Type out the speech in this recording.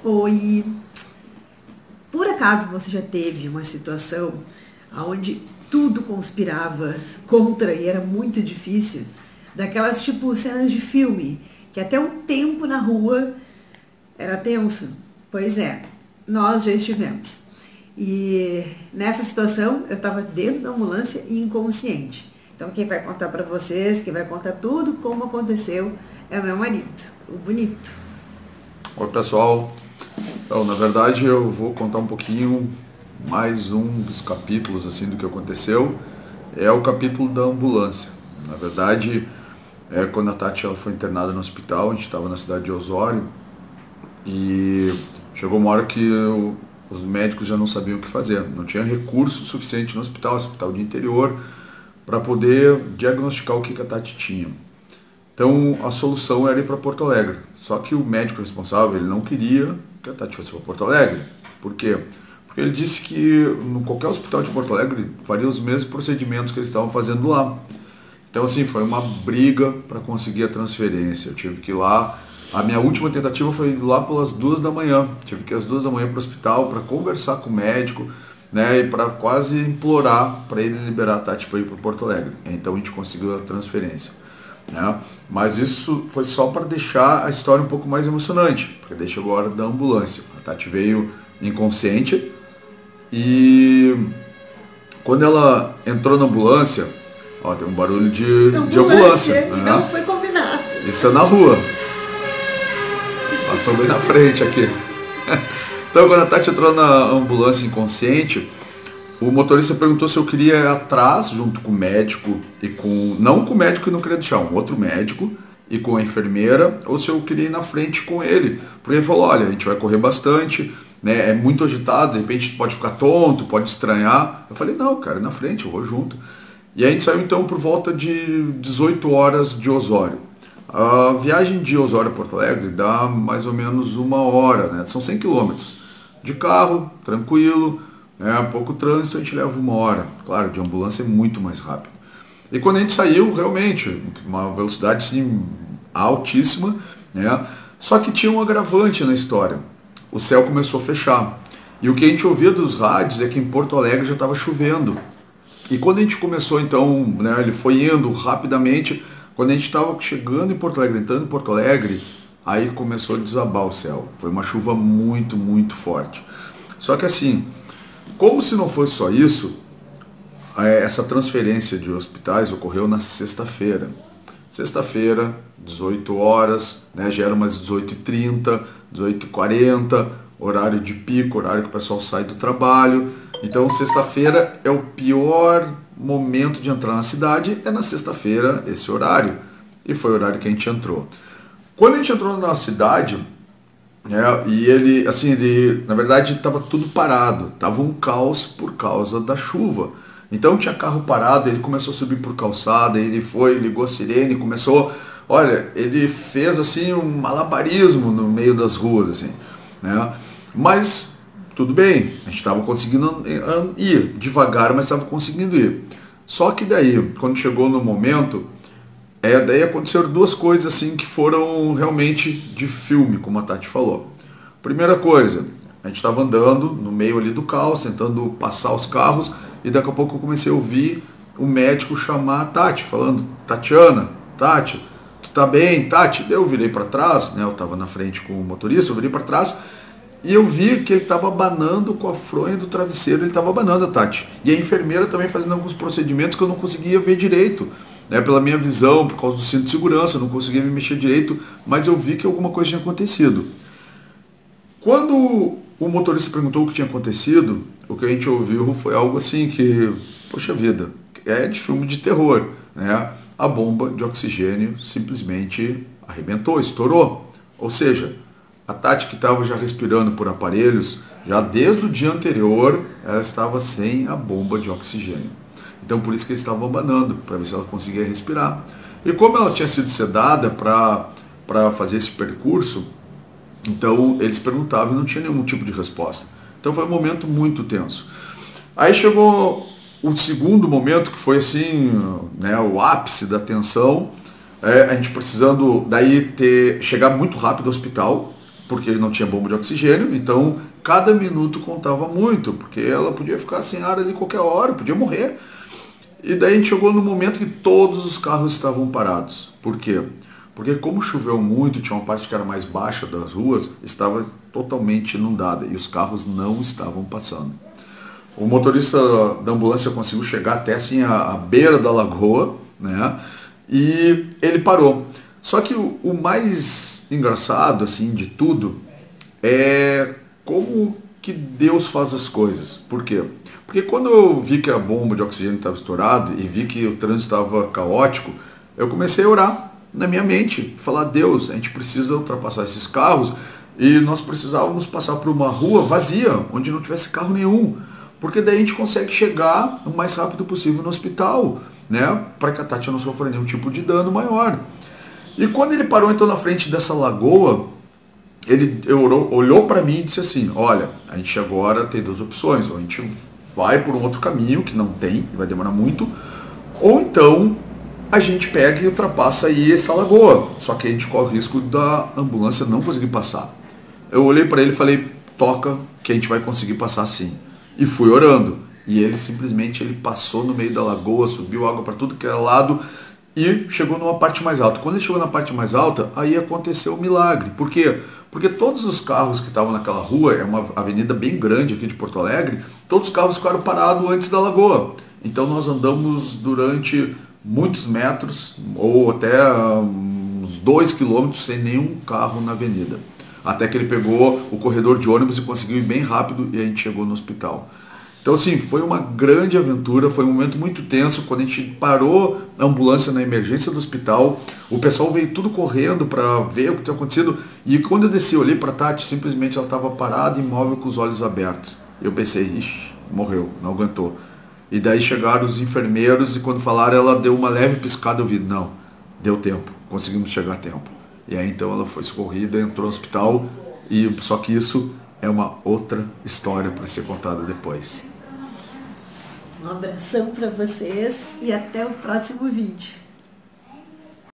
Oi, por acaso você já teve uma situação onde tudo conspirava contra e era muito difícil? Daquelas tipo cenas de filme, que até o tempo na rua era tenso? Pois é, nós já estivemos. E nessa situação eu estava dentro da ambulância e inconsciente. Então quem vai contar para vocês, quem vai contar tudo como aconteceu é o meu marido, o bonito. Oi pessoal, então, na verdade eu vou contar um pouquinho mais um dos capítulos assim do que aconteceu, é o capítulo da ambulância. Na verdade, quando a Tati ela foi internada no hospital, a gente estava na cidade de Osório e chegou uma hora que os médicos já não sabiam o que fazer, não tinha recurso suficiente no hospital de interior, para poder diagnosticar o que a Tati tinha. Então a solução era ir para Porto Alegre. Só que o médico responsável ele não queria que a Tati fosse para Porto Alegre. Por quê? Porque ele disse que em qualquer hospital de Porto Alegre faria os mesmos procedimentos que eles estavam fazendo lá. Então assim, foi uma briga para conseguir a transferência. Eu tive que ir lá. A minha última tentativa foi lá pelas 2 da manhã. Tive que ir às 2 da manhã para o hospital para conversar com o médico, né, e para quase implorar para ele liberar a Tati para ir para Porto Alegre. Então a gente conseguiu a transferência. Né? Mas isso foi só para deixar a história um pouco mais emocionante, porque daí chegou a hora da ambulância. A Tati veio inconsciente e quando ela entrou na ambulância, ó, tem um barulho de ambulância. Ambulância, e não Né? foi combinado. Isso é na rua, passou bem na frente aqui. Então quando a Tati entrou na ambulância inconsciente, o motorista perguntou se eu queria ir atrás, junto com o médico e com... Não com o médico que não queria deixar, um outro médico e com a enfermeira, ou se eu queria ir na frente com ele. Porque ele falou, olha, a gente vai correr bastante, né? É muito agitado, de repente pode ficar tonto, pode estranhar. Eu falei, não, cara, na frente, eu vou junto. E aí a gente saiu então por volta de 18 horas de Osório. A viagem de Osório a Porto Alegre dá mais ou menos 1 hora, né? São 100 quilômetros. De carro, tranquilo, pouco trânsito, a gente leva 1 hora. Claro, de ambulância é muito mais rápido. E quando a gente saiu, realmente, uma velocidade sim, altíssima, né? Só que tinha um agravante na história. O céu começou a fechar. E o que a gente ouvia dos rádios é que em Porto Alegre já estava chovendo. E quando a gente começou, então, né, ele foi indo rapidamente. Quando a gente estava chegando em Porto Alegre, entrando em Porto Alegre, aí começou a desabar o céu. Foi uma chuva muito, muito forte. Só que assim, como se não fosse só isso, essa transferência de hospitais ocorreu na sexta-feira. Sexta-feira, 18 horas, né, já era umas 18h30, 18h40, horário de pico, horário que o pessoal sai do trabalho. Então, sexta-feira é o pior momento de entrar na cidade, é na sexta-feira esse horário. E foi o horário que a gente entrou. Quando a gente entrou na cidade, e ele, assim, na verdade, estava tudo parado, estava um caos por causa da chuva. Então tinha carro parado, ele começou a subir por calçada, ele foi, ligou a sirene, começou, olha, ele fez assim um malabarismo no meio das ruas, assim, né? Mas tudo bem, a gente estava conseguindo ir devagar, mas estava conseguindo ir. Só que daí, quando chegou no momento, daí aconteceram duas coisas assim que foram realmente de filme, como a Tati falou. Primeira coisa, a gente estava andando no meio ali do caos, tentando passar os carros, e daqui a pouco eu comecei a ouvir o médico chamar a Tati, falando, Tatiana, Tati, tu tá bem, Tati? Daí eu virei para trás, né? Eu estava na frente com o motorista, eu virei para trás, e eu vi que ele estava abanando com a fronha do travesseiro, ele estava abanando a Tati. E a enfermeira também fazendo alguns procedimentos que eu não conseguia ver direito. Né, pela minha visão, por causa do cinto de segurança, eu não conseguia me mexer direito, mas eu vi que alguma coisa tinha acontecido. Quando o motorista perguntou o que tinha acontecido, o que a gente ouviu foi algo assim que, poxa vida, é de filme de terror, né? A bomba de oxigênio simplesmente arrebentou, estourou. Ou seja, a Tati que estava já respirando por aparelhos, já desde o dia anterior, ela estava sem a bomba de oxigênio. Então por isso que eles estavam abanando, para ver se ela conseguia respirar. E como ela tinha sido sedada para fazer esse percurso, então eles perguntavam e não tinha nenhum tipo de resposta. Então foi um momento muito tenso. Aí chegou o segundo momento, que foi assim, né, o ápice da tensão, a gente precisando daí chegar muito rápido ao hospital, porque não tinha bomba de oxigênio, então cada minuto contava muito, porque ela podia ficar sem ar ali qualquer hora, podia morrer. E daí a gente chegou no momento que todos os carros estavam parados. Por quê? Porque como choveu muito, tinha uma parte que era mais baixa das ruas, estava totalmente inundada e os carros não estavam passando. O motorista da ambulância conseguiu chegar até assim a beira da lagoa, né? E ele parou. Só que o mais engraçado assim de tudo é como que Deus faz as coisas. Por quê? Porque quando eu vi que a bomba de oxigênio estava estourada e vi que o trânsito estava caótico, eu comecei a orar na minha mente, falar: Deus, a gente precisa ultrapassar esses carros e nós precisávamos passar por uma rua vazia, onde não tivesse carro nenhum, porque daí a gente consegue chegar o mais rápido possível no hospital, né, para que a Tati não sofra nenhum tipo de dano maior. E quando ele parou então na frente dessa lagoa, ele olhou para mim e disse assim: olha, a gente agora tem duas opções, ou a gente vai por um outro caminho que não tem, vai demorar muito, ou então a gente pega e ultrapassa aí essa lagoa, só que a gente corre o risco da ambulância não conseguir passar. Eu olhei para ele e falei: toca que a gente vai conseguir passar sim. E fui orando, e ele simplesmente passou no meio da lagoa, subiu água para tudo que era lado e chegou numa parte mais alta. Quando ele chegou na parte mais alta, aí aconteceu o milagre. Por quê? Porque todos os carros que estavam naquela rua, é uma avenida bem grande aqui de Porto Alegre, todos os carros ficaram parados antes da lagoa. Então nós andamos durante muitos metros, ou até uns 2 quilômetros, sem nenhum carro na avenida. Até que ele pegou o corredor de ônibus e conseguiu ir bem rápido e a gente chegou no hospital. Então, assim, foi uma grande aventura, foi um momento muito tenso. Quando a gente parou a ambulância na emergência do hospital, o pessoal veio tudo correndo para ver o que tinha acontecido. E quando eu desci, olhei para a Tati, simplesmente ela estava parada, imóvel, com os olhos abertos. Eu pensei: ixi, morreu, não aguentou. E daí chegaram os enfermeiros e quando falaram, ela deu uma leve piscada. Eu vi: não, deu tempo, conseguimos chegar a tempo. E aí então ela foi socorrida, entrou no hospital, e só que isso é uma outra história para ser contada depois. Um abração para vocês e até o próximo vídeo.